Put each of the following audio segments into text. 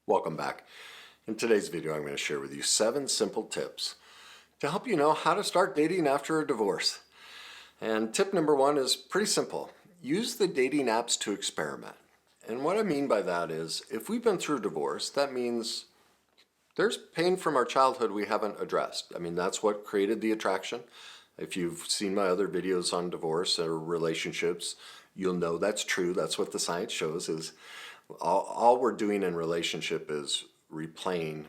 Welcome back. In today's video, I'm going to share with you 7 simple tips to help you know how to start dating after a divorce. And tip number 1 is pretty simple. Use the dating apps to experiment. And what I mean by that is, if we've been through divorce, that means there's pain from our childhood we haven't addressed. I mean, that's what created the attraction. If you've seen my other videos on divorce or relationships, you'll know that's true. That's what the science shows is all we're doing in relationship is replaying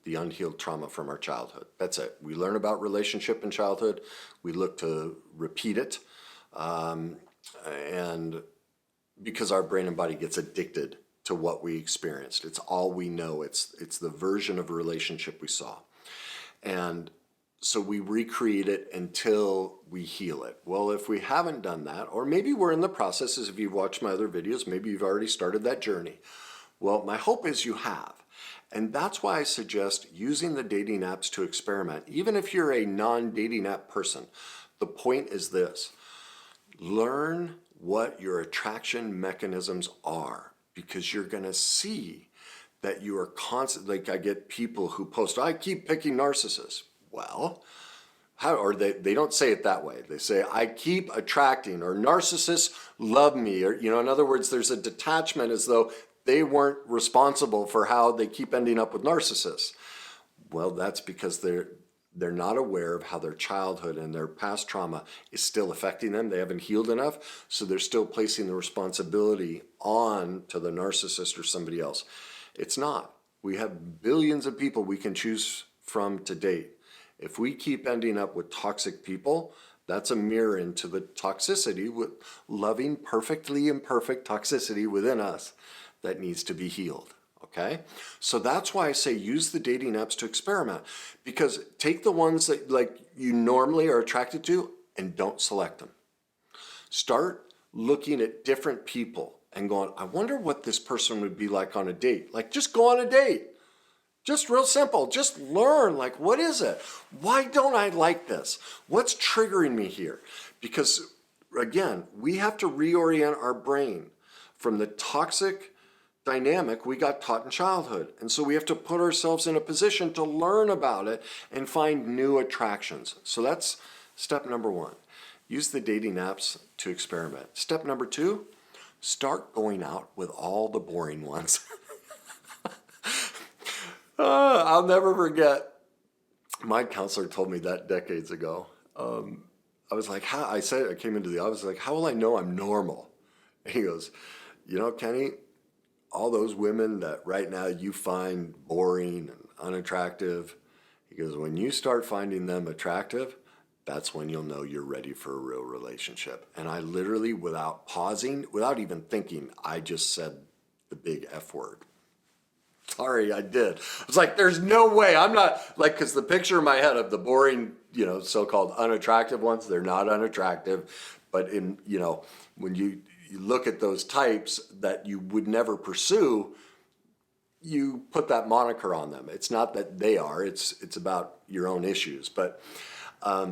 the unhealed trauma from our childhood. That's it. We learn about relationship in childhood. We look to repeat it. And because our brain and body gets addicted to what we experienced. It's all we know. It's the version of a relationship we saw. And so we recreate it until we heal it. Well, if we haven't done that, or maybe we're in the process, as if you've watched my other videos, maybe you've already started that journey. Well, my hope is you have. And that's why I suggest using the dating apps to experiment. Even if you're a non-dating app person, the point is this. Learn what your attraction mechanisms are, because you're going to see that you are constantly, like I get people who post, I keep picking narcissists. Well, or they don't say it that way. They say, I keep attracting, or narcissists love me, or, in other words, there's a detachment as though they weren't responsible for how they keep ending up with narcissists. Well, that's because they're not aware of how their childhood and their past trauma is still affecting them. They haven't healed enough, so they're still placing the responsibility on to the narcissist or somebody else. It's not. We have billions of people we can choose from to date. If we keep ending up with toxic people, that's a mirror into the toxicity, with loving, perfectly imperfect toxicity within us that needs to be healed. Okay? So that's why I say use the dating apps to experiment, because take the ones that like you normally are attracted to and don't select them. Start looking at different people and going, I wonder what this person would be like on a date. Like, just go on a date. Just real simple. Just learn, like, what is it? Why don't I like this? What's triggering me here? Because, again, we have to reorient our brain from the toxic dynamic we got taught in childhood. And so we have to put ourselves in a position to learn about it and find new attractions. So that's step number 1. Use the dating apps to experiment. Step number 2, start going out with all the boring ones. I'll never forget, my counselor told me that decades ago. I was like, I came into the office like, how will I know I'm normal? And he goes, Kenny, all those women that right now you find boring and unattractive, he goes, when you start finding them attractive, that's when you'll know you're ready for a real relationship. And I literally, without pausing, without even thinking, I just said the big F word. Sorry, I did. I was like, there's no way. I'm not, like, because the picture in my head of the boring, so-called unattractive ones, they're not unattractive. But when you look at those types that you would never pursue, you put that moniker on them. It's not that they are, it's about your own issues. But I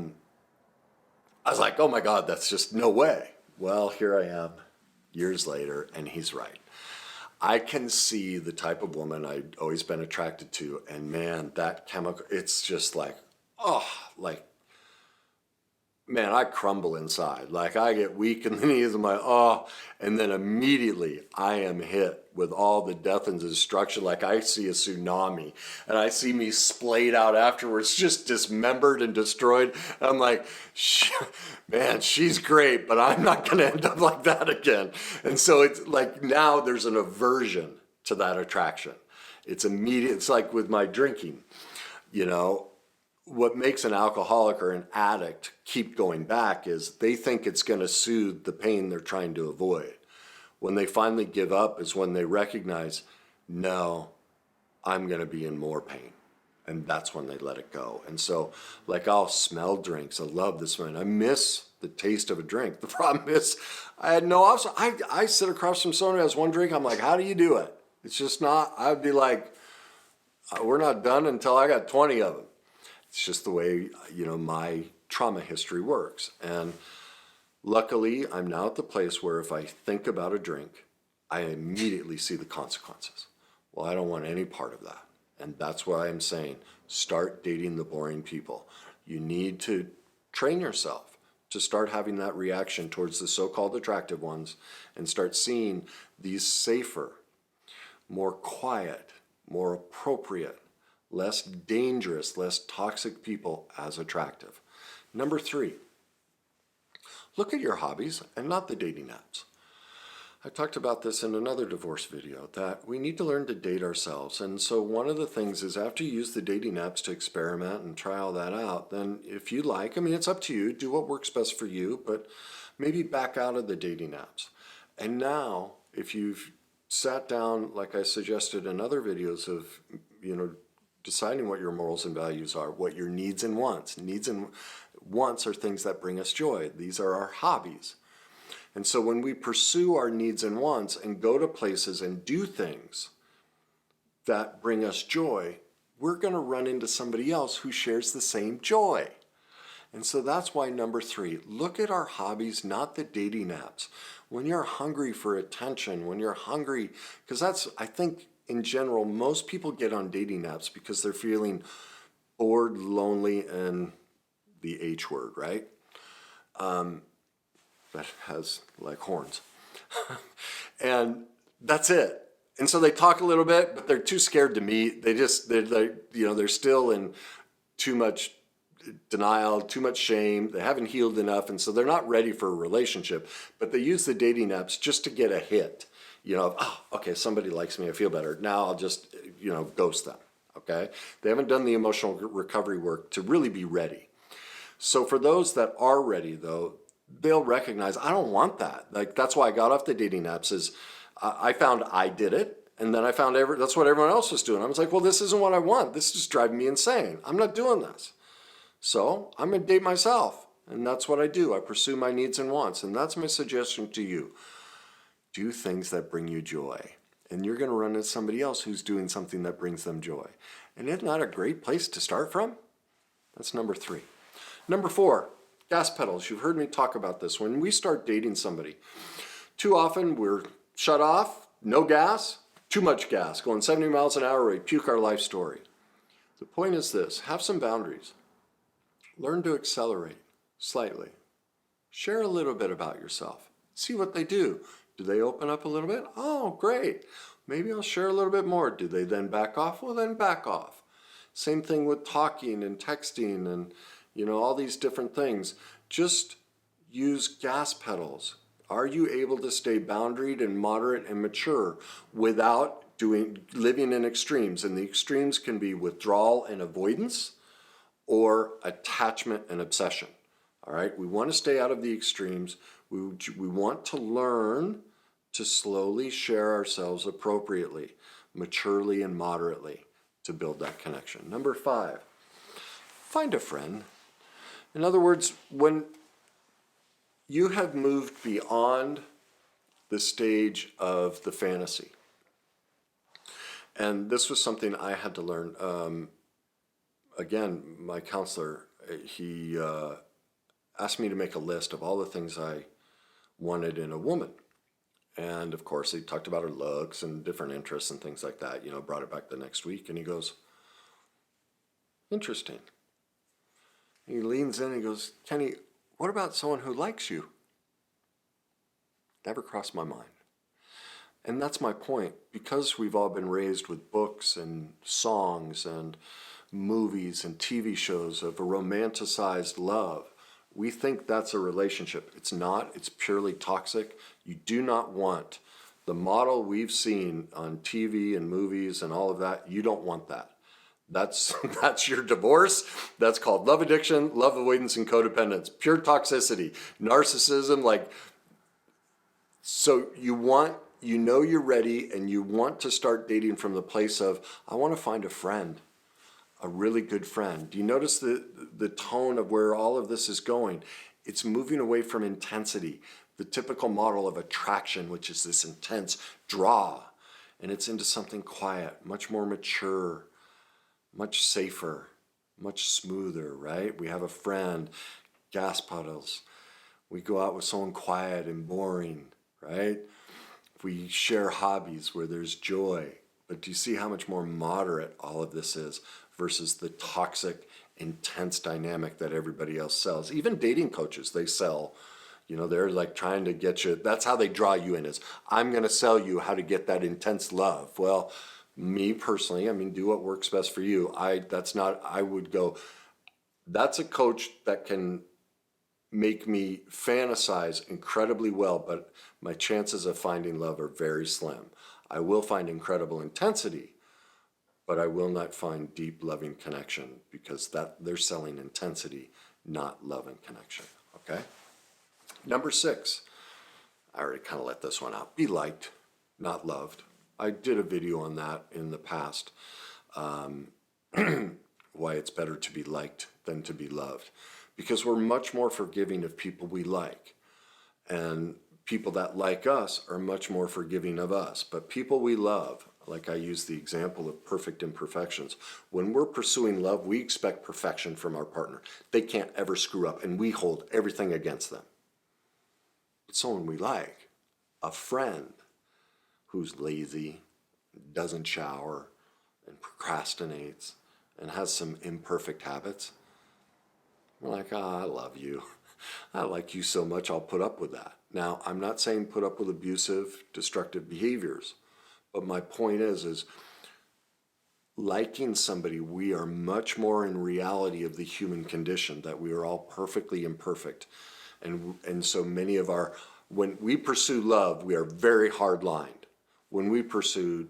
was like, oh my God, that's just no way. Well, here I am years later, and he's right. I can see the type of woman I'd always been attracted to, and man, that chemical, it's just like, man, I crumble inside. Like, I get weak in the knees, and and then immediately I am hit with all the death and destruction. Like, I see a tsunami, and I see me splayed out afterwards, just dismembered and destroyed. And I'm like, man, she's great, but I'm not going to end up like that again. And so it's like, now there's an aversion to that attraction. It's immediate. It's like with my drinking, what makes an alcoholic or an addict keep going back is they think it's going to soothe the pain they're trying to avoid. When they finally give up is when they recognize, no, I'm going to be in more pain. And that's when they let it go. And so, like, I'll smell drinks. I love this one. I miss the taste of a drink. The problem is I had no option. I sit across from someone who has one drink. I'm like, how do you do it? It's just not, I'd be like, we're not done until I got 20 of them. It's just the way, my trauma history works. And luckily, I'm now at the place where if I think about a drink, I immediately see the consequences. Well, I don't want any part of that. And that's why I'm saying start dating the boring people. You need to train yourself to start having that reaction towards the so-called attractive ones and start seeing these safer, more quiet, more appropriate, less dangerous, less toxic people as attractive. Number 3, look at your hobbies and not the dating apps. I talked about this in another divorce video, that we need to learn to date ourselves. And so one of the things is after you use the dating apps to experiment and try all that out, then if you like, I mean, it's up to you, do what works best for you, but maybe back out of the dating apps. And now, if you've sat down, like I suggested in other videos of, deciding what your morals and values are, what your needs and wants. Needs and wants are things that bring us joy. These are our hobbies. And so when we pursue our needs and wants and go to places and do things that bring us joy, we're going to run into somebody else who shares the same joy. And so that's why number 3, look at our hobbies, not the dating apps. When you're hungry for attention, when you're hungry, because that's, I think in general, most people get on dating apps because they're feeling bored, lonely, and the H word, right? That has like horns. And that's it. And so they talk a little bit, but they're too scared to meet. They're still in too much denial, too much shame. They haven't healed enough. And so they're not ready for a relationship, but they use the dating apps just to get a hit. Okay, somebody likes me, I feel better. Now I'll just, ghost them. Okay. They haven't done the emotional recovery work to really be ready. So for those that are ready though, they'll recognize, I don't want that. Like, that's why I got off the dating apps is I found I did it. And then I found that's what everyone else was doing. I was like, well, this isn't what I want. This is driving me insane. I'm not doing this. So I'm going to date myself. And that's what I do. I pursue my needs and wants. And that's my suggestion to you. Do things that bring you joy. And you're going to run into somebody else who's doing something that brings them joy. And isn't that a great place to start from? That's number 3. Number 4. Gas pedals. You've heard me talk about this. When we start dating somebody, too often we're shut off, no gas, too much gas, going 70 miles an hour, we puke our life story. The point is this, have some boundaries. Learn to accelerate slightly. Share a little bit about yourself. See what they do. Do they open up a little bit? Oh, great. Maybe I'll share a little bit more. Do they then back off? Well, then back off. Same thing with talking and texting and all these different things. Just use gas pedals. Are you able to stay boundaried and moderate and mature without living in extremes? And the extremes can be withdrawal and avoidance or attachment and obsession. All right, we want to stay out of the extremes. We want to learn to slowly share ourselves appropriately, maturely and moderately to build that connection. Number 5, find a friend. In other words, when you have moved beyond the stage of the fantasy, and this was something I had to learn. Again, my counselor, he asked me to make a list of all the things I wanted in a woman. And of course, he talked about her looks and different interests and things like that, brought it back the next week. And he goes, interesting. He leans in and he goes, Kenny, what about someone who likes you? Never crossed my mind. And that's my point. Because we've all been raised with books and songs and movies and TV shows of a romanticized love, we think that's a relationship. It's not. It's purely toxic. You do not want the model we've seen on TV and movies and all of that. You don't want that. That's your divorce. That's called love addiction, love avoidance, and codependence. Pure toxicity, narcissism. So you're ready, and you want to start dating from the place of, I want to find a friend, a really good friend. Do you notice the tone of where all of this is going? It's moving away from intensity, the typical model of attraction, which is this intense draw, and it's into something quiet, much more mature, much safer, much smoother, right? We have a friend, gas pedals. We go out with someone quiet and boring, right? We share hobbies where there's joy. But do you see how much more moderate all of this is versus the toxic, intense dynamic that everybody else sells? Even dating coaches, they sell, they're like trying to get you. That's how they draw you in, is I'm going to sell you how to get that intense love. Well, me personally, do what works best for you. I would go, that's a coach that can make me fantasize incredibly well, but my chances of finding love are very slim. I will find incredible intensity, but I will not find deep loving connection, because they're selling intensity, not love and connection. Okay? Number 6, I already kind of let this one out. Be liked, not loved. I did a video on that in the past, why it's better to be liked than to be loved. Because we're much more forgiving of people we like. And people that like us are much more forgiving of us. But people we love, like I use the example of perfect imperfections. When we're pursuing love, we expect perfection from our partner. They can't ever screw up, and we hold everything against them. But someone we like, a friend who's lazy, doesn't shower, and procrastinates, and has some imperfect habits, we're like, I love you. I like you so much, I'll put up with that. Now, I'm not saying put up with abusive, destructive behaviors, but my point is liking somebody, we are much more in reality of the human condition, that we are all perfectly imperfect. And so many of when we pursue love, we are very hard-lined. When we pursue,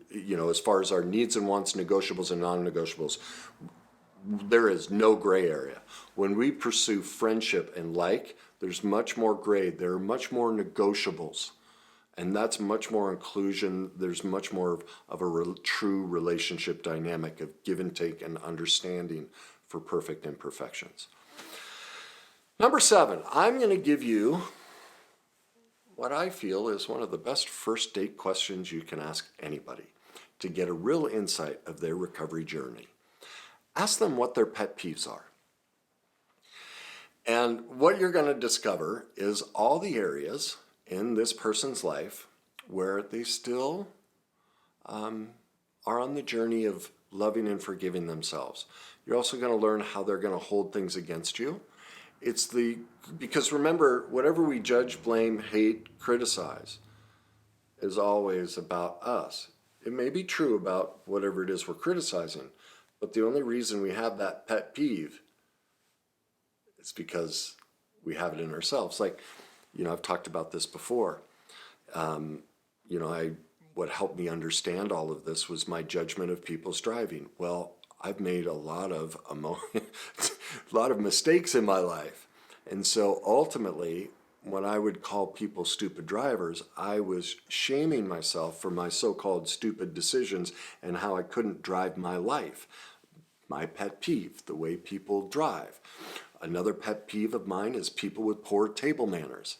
as far as our needs and wants, negotiables and non-negotiables, there is no gray area. When we pursue friendship and there's much more gray. There are much more negotiables. And that's much more inclusion. There's much more of a true relationship dynamic of give and take and understanding for perfect imperfections. Number 7, I'm going to give you what I feel is one of the best first date questions you can ask anybody to get a real insight of their recovery journey. Ask them what their pet peeves are. And what you're going to discover is all the areas in this person's life where they still are on the journey of loving and forgiving themselves. You're also going to learn how they're going to hold things against you. Because remember, whatever we judge, blame, hate, criticize is always about us. It may be true about whatever it is we're criticizing, but the only reason we have that pet peeve is because we have it in ourselves. Like, I've talked about this before. What helped me understand all of this was my judgment of people's driving. Well, I've made a lot of mistakes in my life. And so ultimately, when I would call people stupid drivers, I was shaming myself for my so-called stupid decisions and how I couldn't drive my life. My pet peeve, the way people drive. Another pet peeve of mine is people with poor table manners,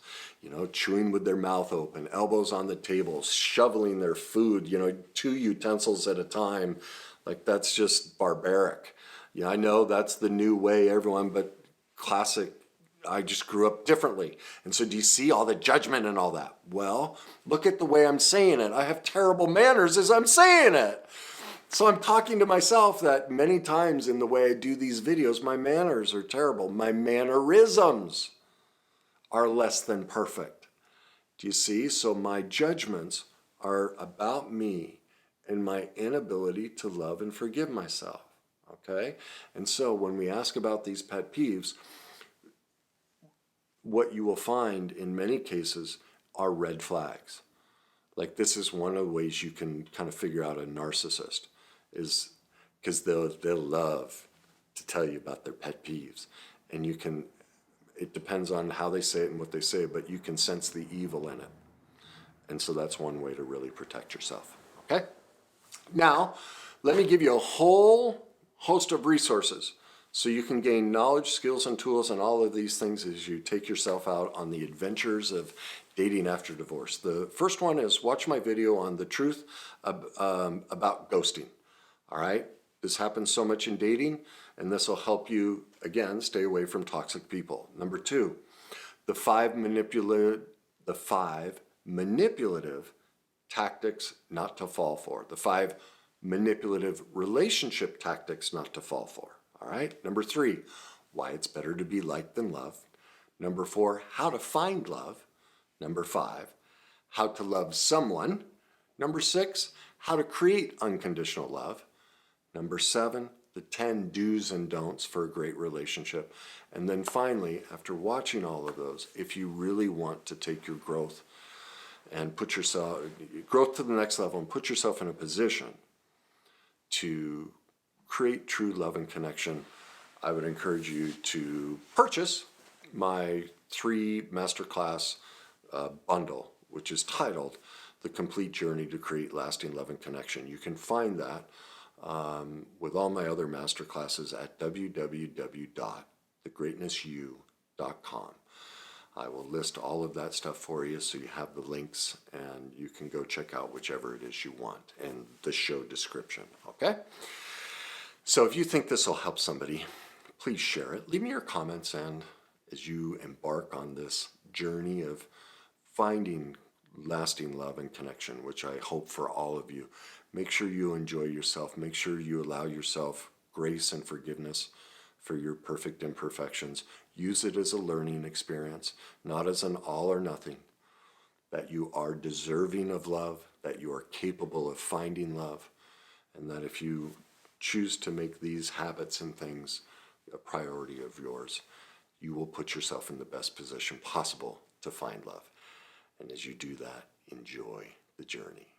chewing with their mouth open, elbows on the table, shoveling their food, 2 utensils at a time. Like, that's just barbaric. I know that's the new way, everyone, but classic, I just grew up differently. And so do you see all the judgment and all that? Well, look at the way I'm saying it. I have terrible manners as I'm saying it. So I'm talking to myself that many times in the way I do these videos, my manners are terrible. My mannerisms are less than perfect. Do you see? So my judgments are about me and my inability to love and forgive myself. Okay? And so when we ask about these pet peeves, what you will find in many cases are red flags. Like, this is one of the ways you can kind of figure out a narcissist, is because they'll love to tell you about their pet peeves. And it depends on how they say it and what they say, but you can sense the evil in it. And so that's one way to really protect yourself. Okay? Now, let me give you a whole host of resources so you can gain knowledge, skills, and tools and all of these things as you take yourself out on the adventures of dating after divorce. The first one is watch my video on the truth about ghosting. All right? This happens so much in dating, and this will help you, again, stay away from toxic people. Number 2, the 5 manipulative tactics not to fall for. The 5 manipulative relationship tactics not to fall for. All right. Number 3, why it's better to be liked than loved. Number 4, how to find love. Number 5, how to love someone. Number 6, how to create unconditional love. Number 7, the 10 do's and don'ts for a great relationship. And then finally, after watching all of those, if you really want to take your growth and put yourself, growth to the next level and put yourself in a position to create true love and connection, I would encourage you to purchase my 3 masterclass bundle, which is titled The Complete Journey to Create Lasting Love and Connection. You can find that with all my other masterclasses at www.thegreatnessyou.com. I will list all of that stuff for you so you have the links and you can go check out whichever it is you want in the show description, okay? So if you think this will help somebody, please share it. Leave me your comments, and as you embark on this journey of finding lasting love and connection, which I hope for all of you, make sure you enjoy yourself. Make sure you allow yourself grace and forgiveness for your perfect imperfections. Use it as a learning experience, not as an all or nothing, that you are deserving of love, that you are capable of finding love, and that if you choose to make these habits and things a priority of yours, you will put yourself in the best position possible to find love. And as you do that, enjoy the journey.